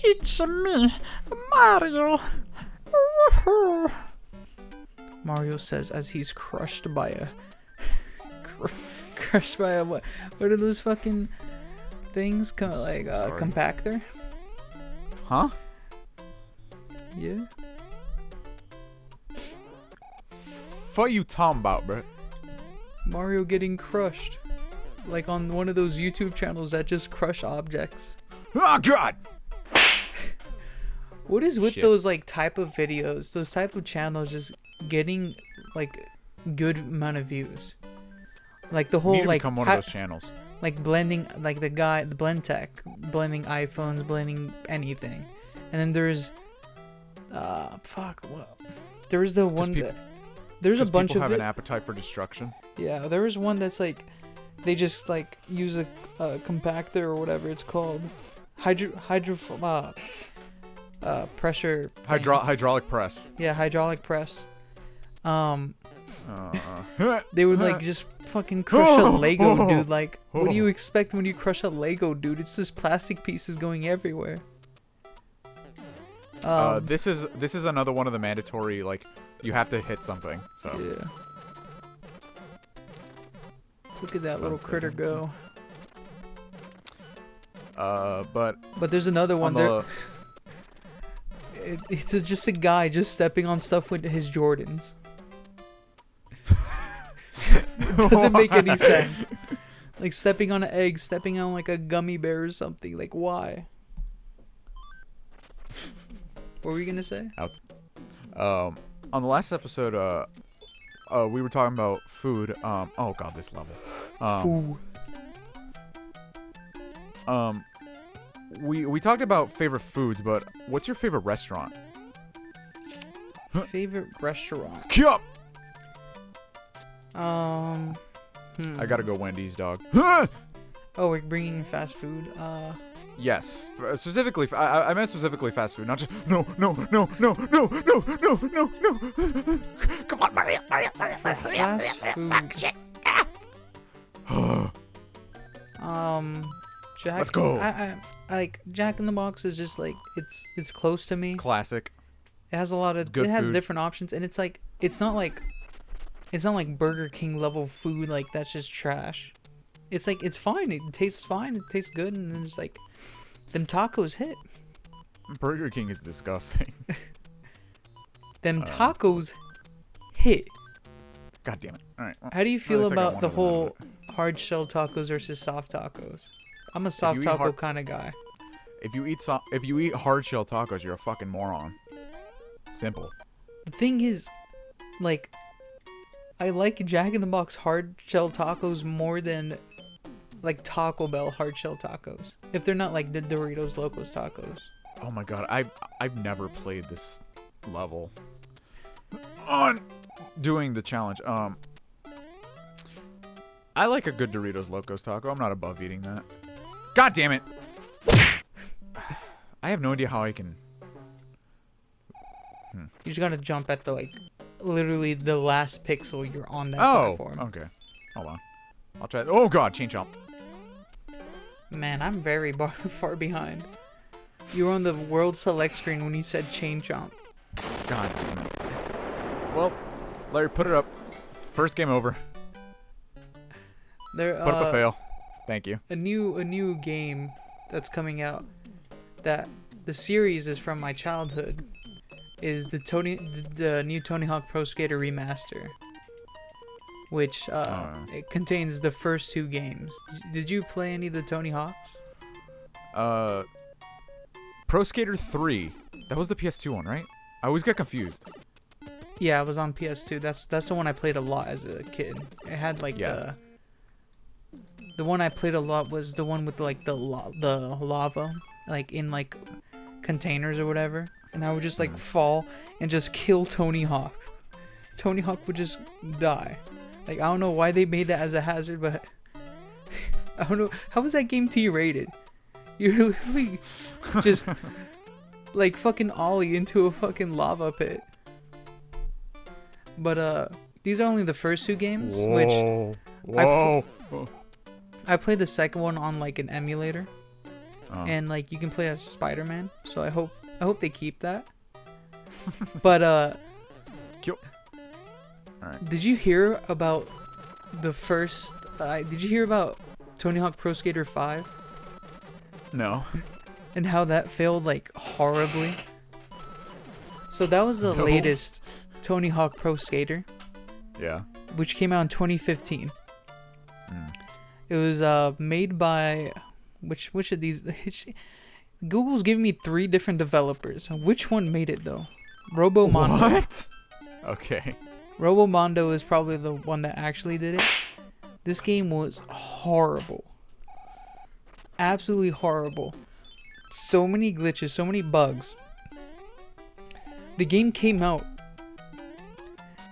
It's me, Mario. Mario says as he's crushed by a what? What are those fucking things? Compactor? Huh? Yeah. What you talking about, bro? Mario getting crushed, like on one of those YouTube channels that just crush objects. Oh God! What is with Shit. those like type of videos, those type of channels just getting like good amount of views? Like the We whole need to like become one of those channels. like blending, like the blend tech, blending iPhones, blending anything. And then there's there's the one that there's a bunch people of have an appetite for destruction. Yeah, there was one that's like they just like use a compactor or whatever it's called, pressure thing. Hydraulic press. Yeah, hydraulic press. They would like just fucking crush a Lego, dude. Like, what do you expect when you crush a Lego, dude? It's just plastic pieces going everywhere. This is another one of the mandatory, like, you have to hit something. So yeah. Look at that little critter go. but there's another one there. It's just a guy just stepping on stuff with his Jordans. It doesn't make any sense. Like stepping on an egg, stepping on like a gummy bear or something. Like why? What were you gonna say? On the last episode, we were talking about food. Oh God, this level. Food. We talked about favorite foods, but what's your favorite restaurant? Favorite restaurant? Yup. I gotta go Wendy's, dog. Oh, we're bringing fast food. Yes, specifically. I meant specifically fast food, not just no. Come on, Mario. Fast food. Jack. Let's go. I like Jack in the Box is just like it's close to me. Classic. It has a lot of Good it has food. different options, and it's like it's not like Burger King level food like that's just trash. It's like it's fine. It tastes fine. It tastes good, and then it's like them tacos hit. Burger King is disgusting. Them tacos hit. God damn it! All right. Well, How do you at feel least I got about one the of them out of whole hard shell tacos versus soft tacos? I'm a soft you eat taco hard- kind of guy. If you eat hard shell tacos, you're a fucking moron. Simple. The thing is, like, I like Jack in the Box hard shell tacos more than like Taco Bell hard shell tacos. If they're not like the Doritos Locos tacos. Oh my God, I've never played this level. On doing the challenge. I like a good Doritos Locos taco. I'm not above eating that. God damn it! I have no idea how I can. You just gotta jump at the like, literally the last pixel you're on that platform. Okay. Hold on. I'll try. Oh God, chain jump. Man, I'm very far behind. You were on the world select screen when you said chain jump. God damn it. Well, Larry, put it up. First game over. There, Put up a fail. Thank you. A new game that's coming out that the series is from my childhood is the new Tony Hawk Pro Skater remaster, which it contains the first two games. Did you play any of the Tony Hawks? Pro Skater 3. That was the PS2 one, right? I always get confused. Yeah, it was on PS2. That's the one I played a lot as a kid. It had like the one I played a lot was the one with like the lava like in like containers or whatever, and I would just like fall and just kill Tony Hawk. Tony Hawk would just die. Like I don't know why they made that as a hazard, but I don't know how was that game T-rated. You literally just like fucking ollie into a fucking lava pit. But these are only the first two games, which I played the second one on like an emulator, and like you can play as Spider-Man. So I hope they keep that. But Alright. did you hear about the first? Did you hear about Tony Hawk Pro Skater 5 No. and how that failed like horribly? So that was the No. latest Tony Hawk Pro Skater, Yeah. which came out in 2015. Mm. It was made by which of these? Google's giving me 3 different developers. Which one made it though? Robomondo. What? Okay. Robomondo is probably the one that actually did it. This game was horrible. Absolutely horrible. So many glitches, so many bugs. The game came out,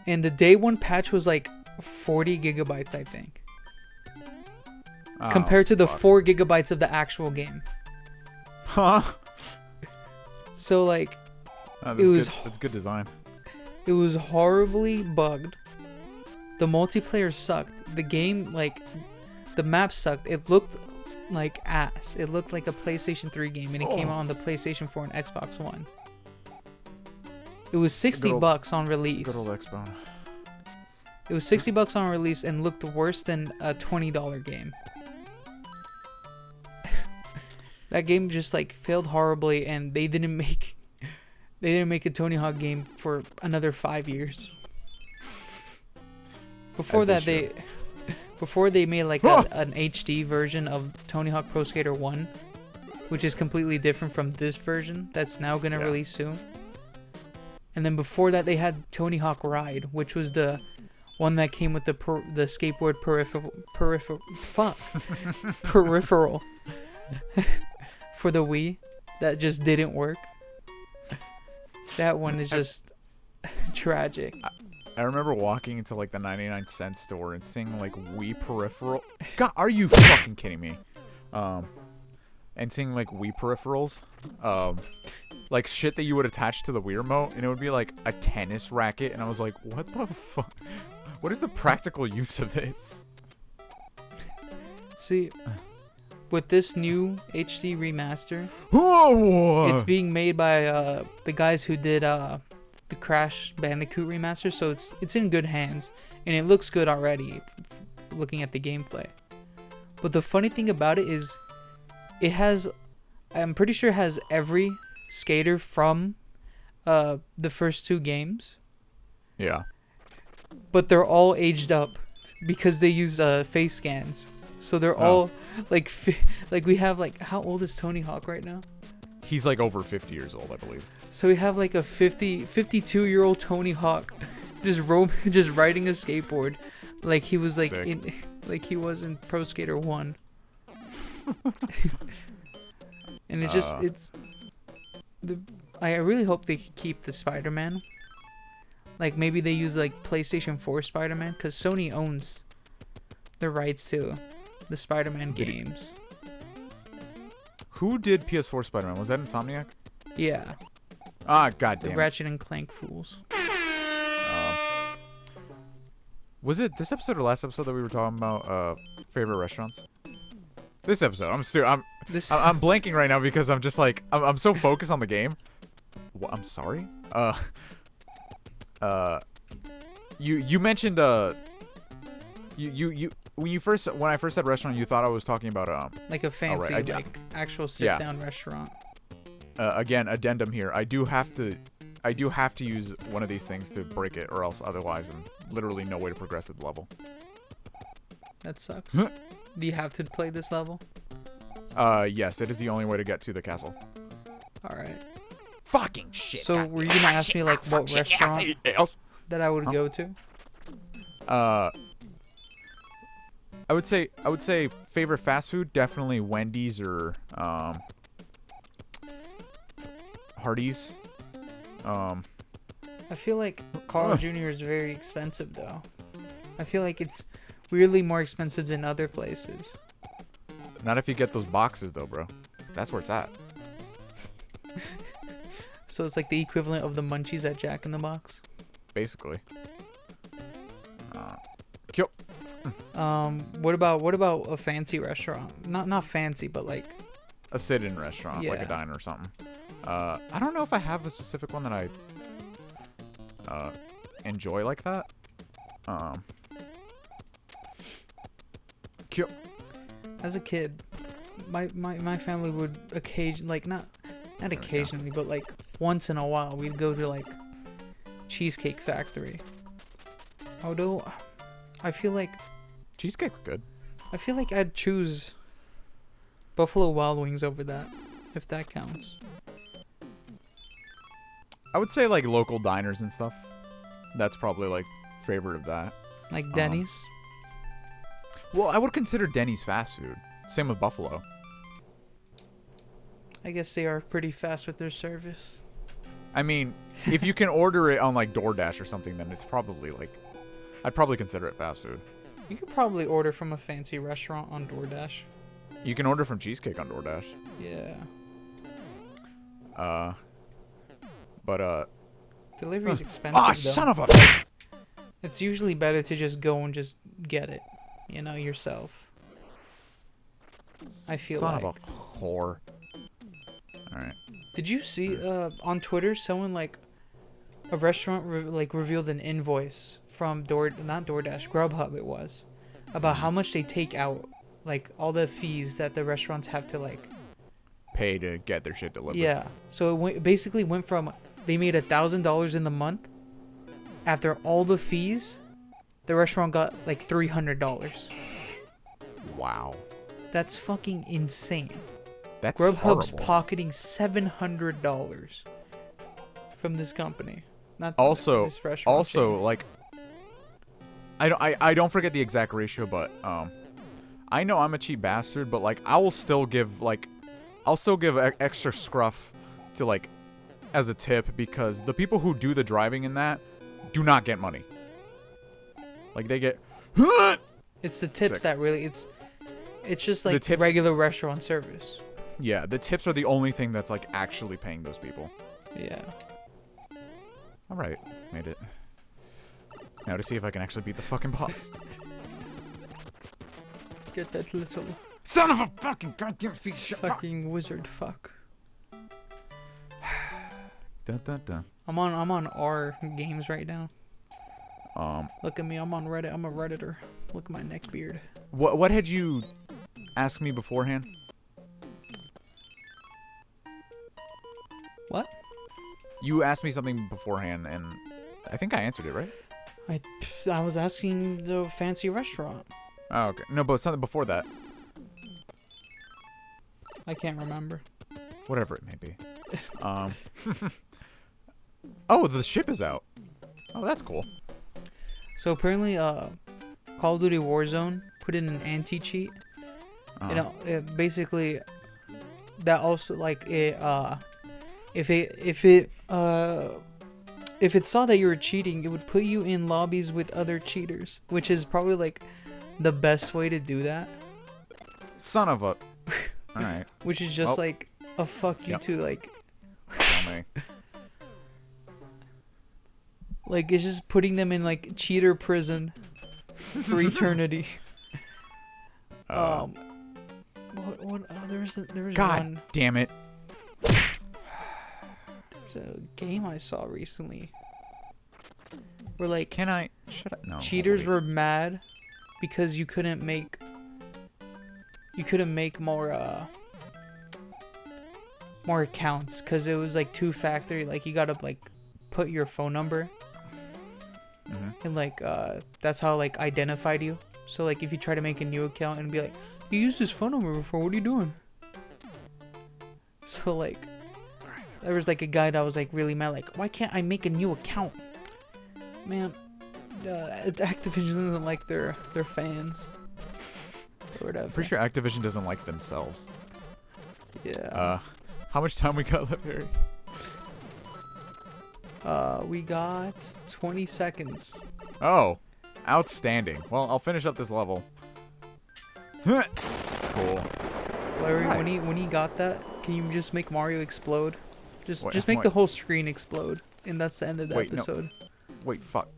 and the day one patch was like 40 gigabytes, I think. Oh, Compared to the fuck. 4 gigabytes of the actual game. Huh? So like, Oh, It was That's good design. it was horribly bugged. The multiplayer sucked. The game, like, the map sucked. It looked like ass. It looked like a PlayStation 3 game, and it came out on the PlayStation 4 and Xbox One. It was 60 bucks on release. Good old Xbox. It was 60 bucks on release and looked worse than a $20 game. That game just like failed horribly, and they didn't make a Tony Hawk game for another 5 years. Before As they that, before they made like an HD version of Tony Hawk Pro Skater 1, which is completely different from this version that's now gonna release soon. And then before that, they had Tony Hawk Ride, which was the one that came with the skateboard peripheral for the Wii that just didn't work. That one is just tragic. I remember walking into like the 99-cent store and seeing like Wii peripheral. God, are you fucking kidding me? And seeing like Wii peripherals, like shit that you would attach to the Wii remote, and it would be like a tennis racket, and I was like, what the fuck? What is the practical use of this? See, with this new HD remaster, Whoa! it's being made by the guys who did the Crash Bandicoot remaster, so it's in good hands, and it looks good already looking at the gameplay. But the funny thing about it is it has, I'm pretty sure it has every skater from the first 2 games, Yeah. but they're all aged up because they use face scans. So they're all like we have like, how old is Tony Hawk right now? He's like over 50 years old, I believe. So we have like a 52-year-old Tony Hawk just riding a skateboard like he was like Sick. he was in Pro Skater 1. And I really hope they keep the Spider-Man. Like maybe they use like PlayStation 4 Spider-Man, because Sony owns the rights to the Spider-Man games. Who did PS4 Spider-Man? Was that Insomniac? Yeah, Ah, the goddamn. Ratchet and Clank fools. Was it this episode or last episode that we were talking about favorite restaurants? This episode. I'm blanking right now because I'm just like I'm so focused on the game. What, I'm sorry. You mentioned you when I first said restaurant, you thought I was talking about Like a fancy, right, like actual sit-down restaurant. again, addendum here. I do have to use one of these things to break it, or else otherwise I'm literally no way to progress at the level. That sucks. Do you have to play this level? Yes, it is the only way to get to the castle. All right. Fucking shit. So were you gonna ask me like what restaurant that I would go to? I would say favorite fast food, definitely Wendy's or Hardee's. I feel like Carl Jr. is very expensive though. I feel like it's weirdly more expensive than other places. Not if you get those boxes though, bro. That's where it's at. So it's like the equivalent of the munchies at Jack in the Box. Basically. Kill. What about a fancy restaurant? Not fancy, but like A sit-in restaurant, like a Yeah. diner or something. I don't know if I have a specific one that I enjoy like that. Cute. As a kid, my family would not occasionally, but like once in a while, we'd go to like Cheesecake Factory. Although, I feel like Cheesecake's good. I'd choose Buffalo Wild Wings over that, if that counts. I would say like local diners and stuff. That's probably like favorite of that. Like Denny's. Well, I would consider Denny's fast food. Same with Buffalo. I guess they are pretty fast with their service. I mean, if you can order it on like DoorDash or something, then it's probably like, I'd probably consider it fast food. You could probably order from a fancy restaurant on DoorDash. You can order from Cheesecake on DoorDash. Yeah. But delivery's expensive. Ah, though. son of a! It's usually better to just go and just get it, yourself. I feel son like. of a whore. All right. Did you see on Twitter someone like a restaurant revealed an invoice from not DoorDash, Grubhub it was, about how much they take out, like all the fees that the restaurants have to like Pay to get their shit delivered. Yeah. So it basically went from they made $1,000 in the month. After all the fees, the restaurant got like $300. Wow. That's fucking insane. That's Grubhub's horrible. pocketing $700 from this company. Not Also, this restaurant chain. like, I don't forget the exact ratio, but I know I'm a cheap bastard, but like I'll still give extra scruff to like as a tip because the people who do the driving in that do not get money. Like they get. It's the tips Sick. that really it's just like tips- regular restaurant service. Yeah, the tips are the only thing that's like actually paying those people. Yeah. All right, made it. Now to see if I can actually beat the fucking boss. Get that little Son of a fucking goddamn piece of shit. fucking wizard fuck. Dun, dun, dun. I'm on R games right now. Um, Look at me, I'm on Reddit. I'm a Redditor. Look at my neck beard. what had you asked me beforehand? What? You asked me something beforehand, and I think I answered it, right? I was asking the fancy restaurant. Oh, okay. No, but something before that. I can't remember. Whatever it may be. Oh, the ship is out. Oh, that's cool. So apparently, Call of Duty Warzone put in an anti-cheat. It basically that also like if it saw that you were cheating, it would put you in lobbies with other cheaters, which is probably like the best way to do that. Son of a. All right. Which is just Well, like a fuck you yep. to like Tell me. like it's just putting them in like cheater prison for eternity. What there was God one damn it. there's a game I saw recently where like Can I? Shut up. No. cheaters wait. were mad because you couldn't make more accounts because it was like two-factor, like you gotta like put your phone number and like that's how like identified you. So like if you try to make a new account and be like, you used this phone number before, what are you doing? So like there was like a guy that was like really mad, like, why can't I make a new account? Man, Activision doesn't like their fans or whatever. Pretty sure Activision doesn't like themselves. Yeah. How much time we got left here? We got 20 seconds. Oh, outstanding. Well, I'll finish up this level. Cool. Larry, Right. when he got that, can you just make Mario explode? Just Wait, just make what? the whole screen explode, and that's the end of the Wait, no. episode. Wait, fuck.